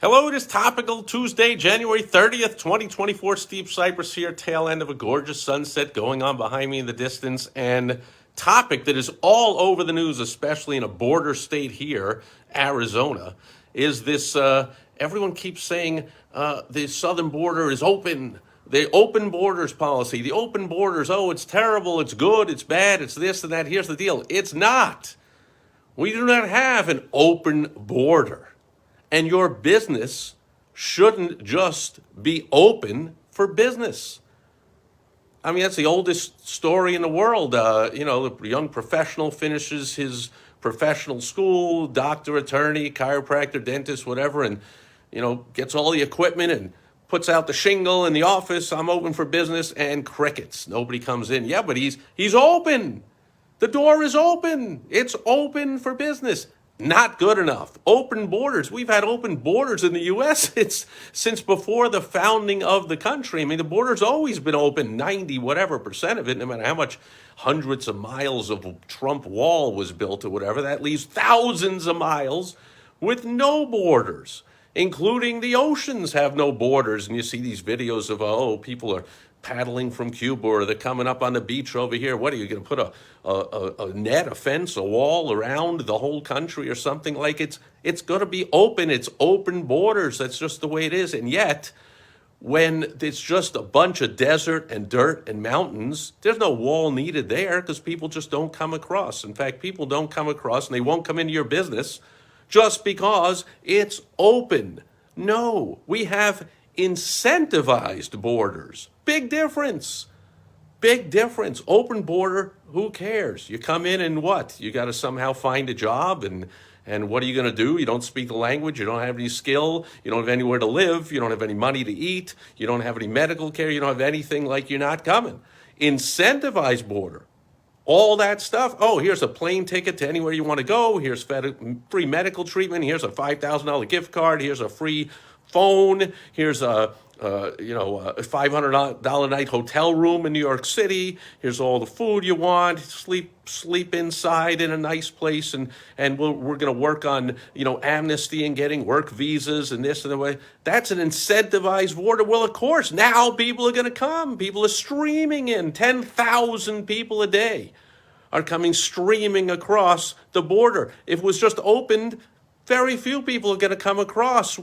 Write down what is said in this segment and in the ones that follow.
Hello, it is Topical Tuesday, January 30th, 2024. Steve Sipress here, tail end of a gorgeous sunset going on behind me in the distance. And topic that is all over the news, especially in a border state here, Arizona, is this everyone keeps saying the southern border is open. The open borders policy, the open borders, oh, it's terrible, it's good, it's bad, it's this and that. Here's the deal, it's not. We do not have an open border. And your business shouldn't just be open for business. I mean, that's the oldest story in the world. The young professional finishes his professional school, doctor, attorney, chiropractor, dentist, whatever, and, gets all the equipment and puts out the shingle in the office. I'm open for business, and crickets. Nobody comes in. Yeah, but he's open. The door is open. It's open for business. Not good enough. Open borders. We've had open borders in the U.S. It's since before the founding of the country. I mean, the border's always been open, 90 whatever percent of it, no matter how much hundreds of miles of Trump wall was built or whatever. That leaves thousands of miles with no borders, including the oceans have no borders. And you see these videos of, people are paddling from Cuba, or they're coming up on the beach over here. What are you going to put a net, a fence, a wall around the whole country or something? Like it's going to be open. It's open borders. That's just the way it is. And yet, when it's just a bunch of desert and dirt and mountains, there's no wall needed there because people just don't come across. In fact, people don't come across and they won't come into your business just because it's open. No, we have incentivized borders. Big difference. Big difference. Open border, who cares? You come in and what? You got to somehow find a job, and what are you going to do? You don't speak the language. You don't have any skill. You don't have anywhere to live. You don't have any money to eat. You don't have any medical care. You don't have anything. Like, you're not coming. Incentivized border. All that stuff. Oh, here's a plane ticket to anywhere you want to go. Here's free medical treatment. Here's a $5,000 gift card. Here's a free phone. Here's a $500 night hotel room in New York City. Here's all the food you want. Sleep inside in a nice place, and we're going to work on amnesty and getting work visas and this and the way. That's an incentivized border. Well, of course, now people are going to come. People are streaming in. 10,000 people a day are coming streaming across the border. If it was just opened, very few people are going to come across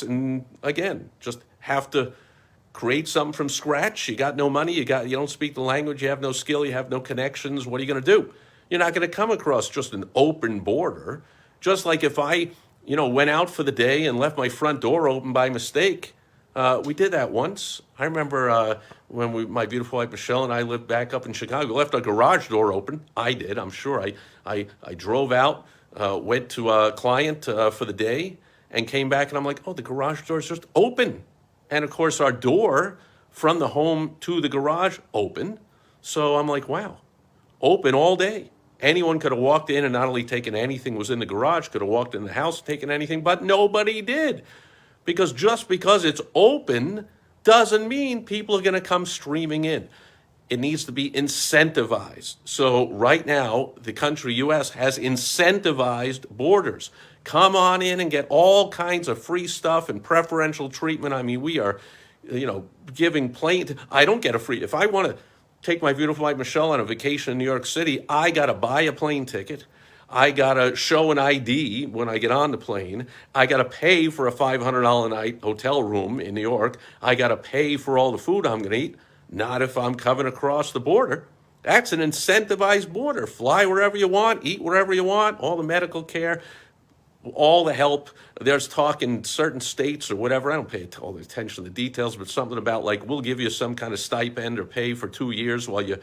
and again, just have to create something from scratch. You got no money, you don't speak the language, you have no skill, you have no connections. What are you going to do? You're not going to come across just an open border. Just like if I, went out for the day and left my front door open by mistake. We did that once. I remember when my beautiful wife Michelle and I lived back up in Chicago, left our garage door open. I did, I'm sure. I drove out, went to a client for the day, and came back, and I'm like, oh, the garage door is just open. And of course, our door from the home to the garage open. So I'm like, wow, open all day. Anyone could have walked in and not only taken anything was in the garage, could have walked in the house, taken anything, but nobody did. Because just because it's open doesn't mean people are going to come streaming in. It needs to be incentivized. So right now, the country, U.S., has incentivized borders. Come on in and get all kinds of free stuff and preferential treatment. I mean, we are, giving I don't get a free, if I want to take my beautiful wife Michelle on a vacation in New York City, I got to buy a plane ticket. I got to show an ID when I get on the plane. I got to pay for a $500 a night hotel room in New York. I got to pay for all the food I'm going to eat. Not if I'm coming across the border. That's an incentivized border. Fly wherever you want, eat wherever you want, all the medical care, all the help. There's talk in certain states or whatever. I don't pay all the attention to the details, but something about like, we'll give you some kind of stipend or pay for 2 years while you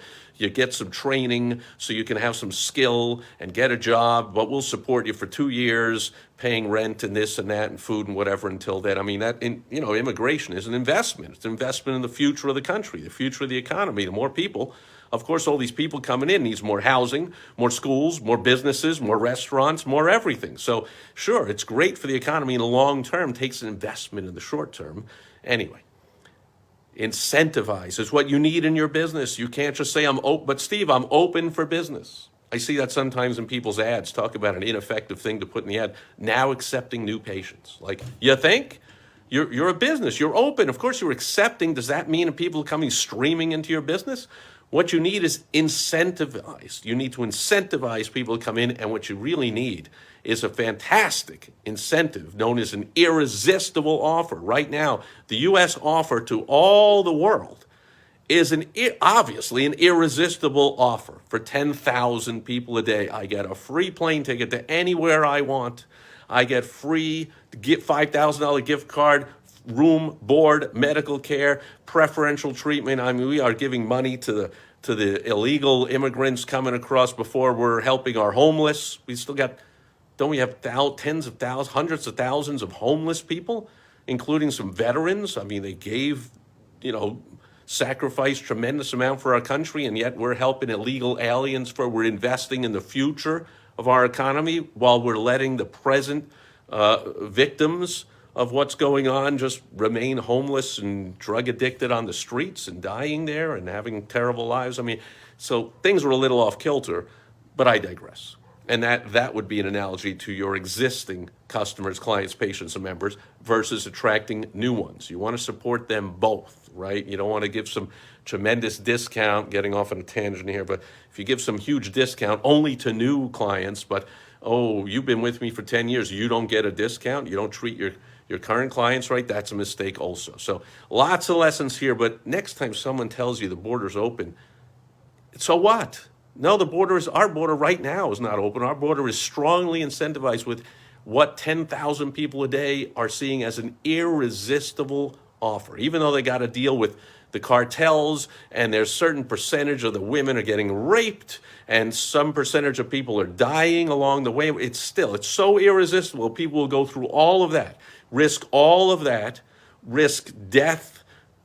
get some training so you can have some skill and get a job, but we'll support you for 2 years, paying rent and this and that and food and whatever until then. I mean, immigration is an investment. It's an investment in the future of the country, the future of the economy. The more people, of course, all these people coming in needs more housing, more schools, more businesses, more restaurants, more everything. So sure, it's great for the economy in the long term, takes an investment in the short term. Anyway, incentivize is what you need in your business. You can't just say, but Steve, I'm open for business. I see that sometimes in people's ads, talk about an ineffective thing to put in the ad. Now accepting new patients. Like, you think? You're a business. You're open. Of course, you're accepting. Does that mean people are coming streaming into your business? What you need is incentivized. You need to incentivize people to come in, and what you really need is a fantastic incentive known as an irresistible offer. Right now, the U.S. offer to all the world is obviously an irresistible offer. For 10,000 people a day, I get a free plane ticket to anywhere I want. I get free $5,000 gift card, room, board, medical care, preferential treatment. I mean, we are giving money to the illegal immigrants coming across before we're helping our homeless. We still got, don't we have tens of thousands, hundreds of thousands of homeless people, including some veterans? I mean, they gave, sacrificed tremendous amount for our country, and yet we're helping illegal aliens we're investing in the future of our economy while we're letting the present victims of what's going on just remain homeless and drug addicted on the streets and dying there and having terrible lives. I mean, so things are a little off kilter, but I digress. And that would be an analogy to your existing customers, clients, patients, and members versus attracting new ones. You want to support them both, right? You don't want to give some tremendous discount, getting off on a tangent here, but if you give some huge discount only to new clients, but, oh, you've been with me for 10 years, you don't get a discount, you don't treat your current clients right, that's a mistake also. So lots of lessons here, but next time someone tells you the border's open, so what? No, our border right now is not open. Our border is strongly incentivized with what 10,000 people a day are seeing as an irresistible offer. Even though they got to deal with the cartels, and there's certain percentage of the women are getting raped, and some percentage of people are dying along the way, it's so irresistible. People will go through all of that, risk all of that, risk death,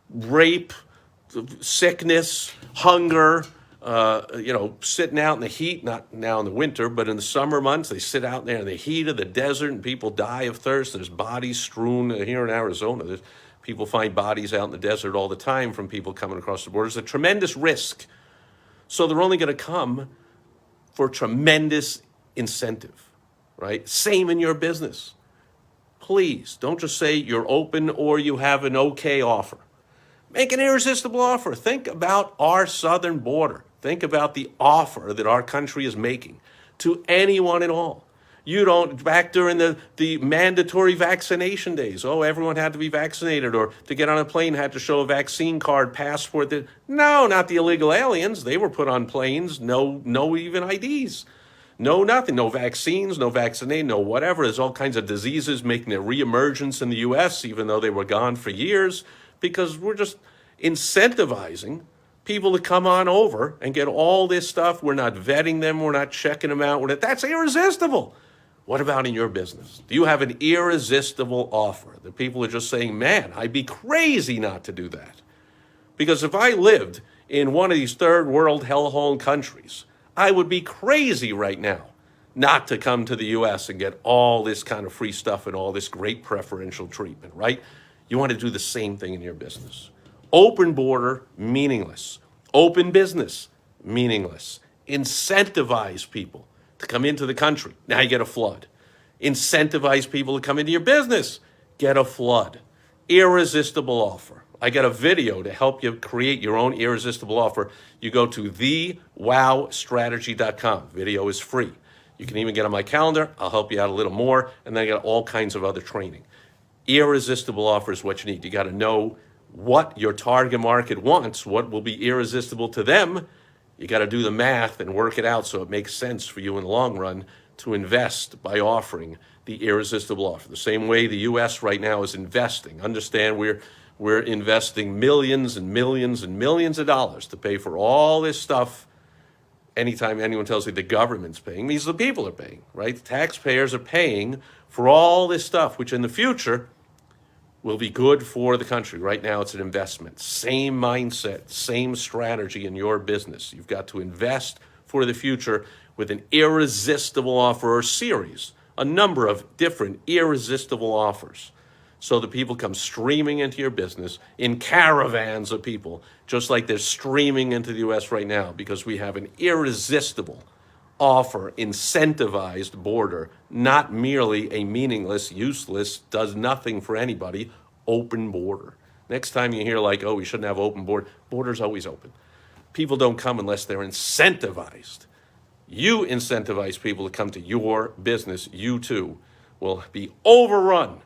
rape, sickness, hunger, sitting out in the heat, not now in the winter, but in the summer months, they sit out there in the heat of the desert and people die of thirst. There's bodies strewn here in Arizona. People find bodies out in the desert all the time from people coming across the border. It's a tremendous risk. So they're only going to come for tremendous incentive, right? Same in your business. Please don't just say you're open or you have an okay offer. Make an irresistible offer. Think about our southern border. Think about the offer that our country is making to anyone at all. You don't, back during the mandatory vaccination days, everyone had to be vaccinated, or to get on a plane had to show a vaccine card, passport. No, not the illegal aliens. They were put on planes, no even IDs. No nothing, no vaccines, no vaccinate, no whatever. There's all kinds of diseases making their reemergence in the U.S., even though they were gone for years, because we're just incentivizing people to come on over and get all this stuff. We're not vetting them. We're not checking them out. That's irresistible. What about in your business? Do you have an irresistible offer that people are just saying, man, I'd be crazy not to do that? Because if I lived in one of these third world hellhole countries, I would be crazy right now not to come to the U.S. and get all this kind of free stuff and all this great preferential treatment, right? You want to do the same thing in your business. Open border, meaningless. Open business, meaningless. Incentivize people to come into the country. Now you get a flood. Incentivize people to come into your business. Get a flood. Irresistible offer. I got a video to help you create your own irresistible offer. You go to thewowstrategy.com. Video is free. You can even get on my calendar. I'll help you out a little more. And then I got all kinds of other training. Irresistible offer is what you need. You got to know what your target market wants, what will be irresistible to them. You got to do the math and work it out so it makes sense for you in the long run to invest by offering the irresistible offer. The same way the U.S. right now is investing. Understand we're investing millions and millions and millions of dollars to pay for all this stuff. Anytime anyone tells you the government's paying, means the people are paying, right? The taxpayers are paying for all this stuff, which in the future will be good for the country. Right now, it's an investment. Same mindset, same strategy in your business. You've got to invest for the future with an irresistible offer or series, a number of different irresistible offers. So the people come streaming into your business in caravans of people, just like they're streaming into the U.S. right now, because we have an irresistible offer incentivized border, not merely a meaningless, useless, does nothing for anybody, open border. Next time you hear like, oh, we shouldn't have open border, border's always open. People don't come unless they're incentivized. You incentivize people to come to your business. You too will be overrun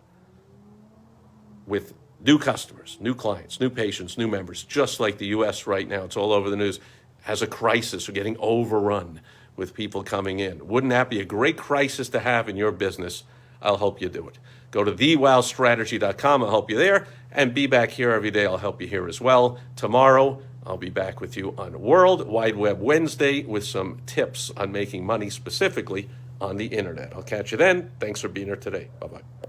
with new customers, new clients, new patients, new members, just like the US right now. It's all over the news. Has a crisis. We're getting overrun with people coming in. Wouldn't that be a great crisis to have in your business? I'll help you do it. Go to thewowstrategy.com. I'll help you there. And be back here every day. I'll help you here as well. Tomorrow, I'll be back with you on World Wide Web Wednesday with some tips on making money specifically on the internet. I'll catch you then. Thanks for being here today. Bye-bye.